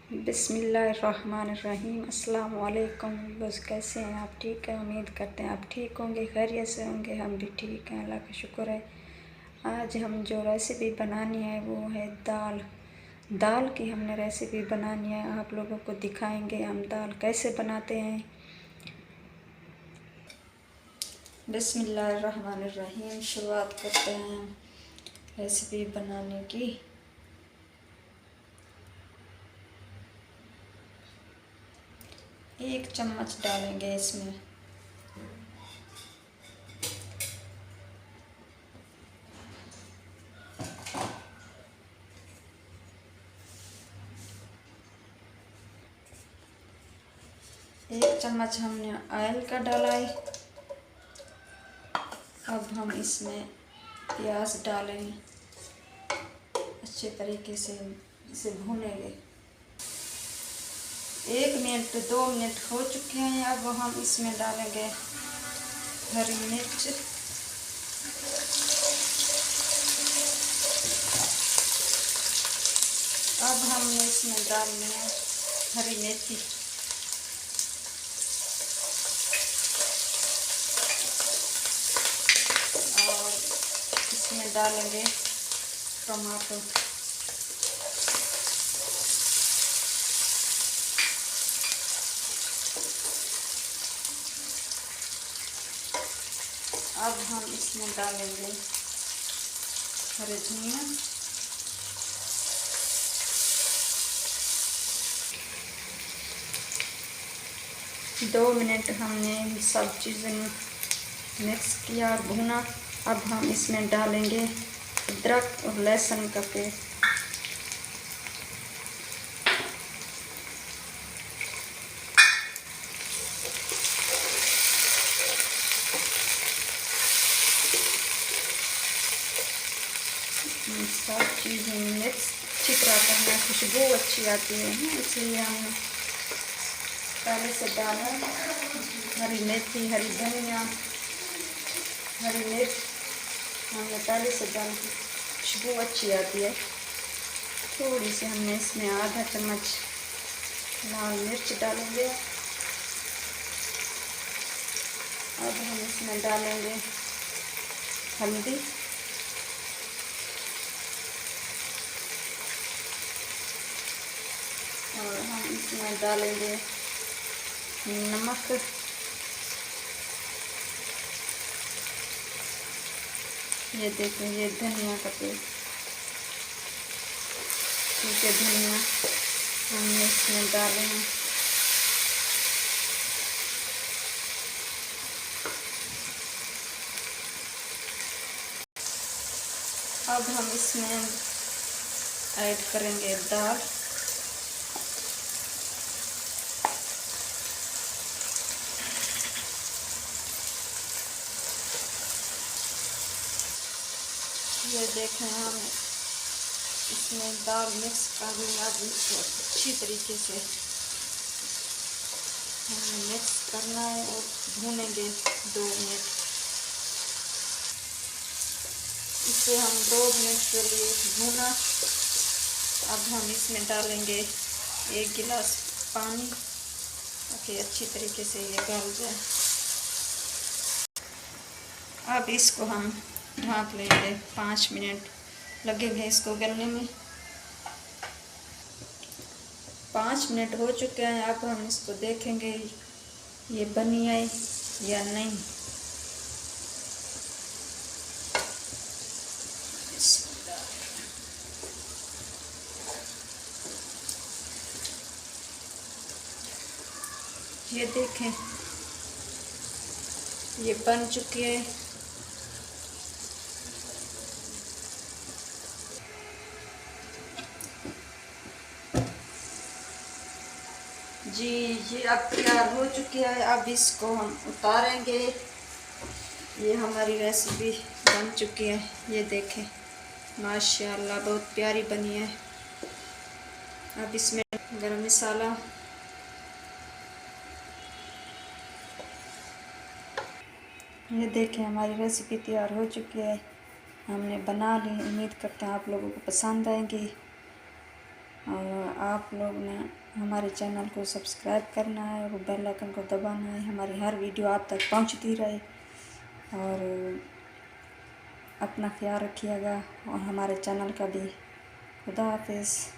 बिस्मिल्लाहिर्रहमानिर्रहीम। अस्सलाम वालेकुम। बस कैसे हैं आप? ठीक है, उम्मीद करते हैं आप ठीक होंगे, खैरियत से होंगे। हम भी ठीक हैं, अल्लाह का शुक्र है। आज हम जो रेसिपी बनानी है वो है दाल की हमने रेसिपी बनानी है। आप लोगों को दिखाएंगे हम दाल कैसे बनाते हैं। बिस्मिल्लाहिर्रहमानिर्रहीम। शुरुआत करते हैं रेसिपी बनाने की। 1 चम्मच डालेंगे इसमें। एक चम्मच हमने ऑयल का डाला है। अब हम इसमें प्याज डालेंगे, अच्छे तरीके से इसे भूनेंगे। 1 मिनट 2 मिनट हो चुके हैं। अब हम इसमें डालेंगे हरी मिर्च, अब हमने इसमें डालनी है हरी मेथी, और इसमें डालेंगे टमाटो। अब हम इसमें डालेंगे हरे धनिया, दो मिनट हमने सब चीज़ें मिक्स किया और भुना। अब हम इसमें डालेंगे अदरक और लहसुन का पेस्ट। सब चीज़ें मिक्स अच्छी तरह करना, खुशबू अच्छी आती है इसलिए हमने पहले से डाला। हरी मेथी, हरी धनिया, हरी मिर्च हमने पहले से डाल दी, खुशबू अच्छी आती है। थोड़ी सी हमने इसमें आधा चम्मच लाल मिर्च डालेंगे। अब हम इसमें डालेंगे हल्दी, और हम इसमें डालेंगे नमक, ये देखें ये धनिया का पेस्ट, सूखे धनिया हमने इसमें डाले हैं। अब हम इसमें ऐड करेंगे दाल, ये देखें हम इसमें दाल मिक्स कर लिया। अब इसको अच्छी तरीके से हमें मिक्स करना है और भूनेंगे 2 मिनट। इसे हम 2 मिनट के लिए भूना। अब हम इसमें डालेंगे 1 गिलास पानी ताकि अच्छी तरीके से ये गल जाए। अब इसको हम ढक लेंगे, 5 मिनट लगेंगे इसको गलने में। 5 मिनट हो चुके हैं। अब हम इसको देखेंगे ये बनी है या नहीं। ये देखें ये बन चुकी है। जी ये अब तैयार हो चुकी है। अब इसको हम उतारेंगे। ये हमारी रेसिपी बन चुकी है। ये देखें माशाल्लाह बहुत प्यारी बनी है। अब इसमें गरम मसाला, ये देखें हमारी रेसिपी तैयार हो चुकी है, हमने बना ली। उम्मीद करते हैं आप लोगों को पसंद आएंगी। और आप लोग ने हमारे चैनल को सब्सक्राइब करना है, वो बेल आइकन को दबाना है, हमारी हर वीडियो आप तक पहुंचती रहे। और अपना ख्याल रखिएगा और हमारे चैनल का भी। खुदा हाफिज़।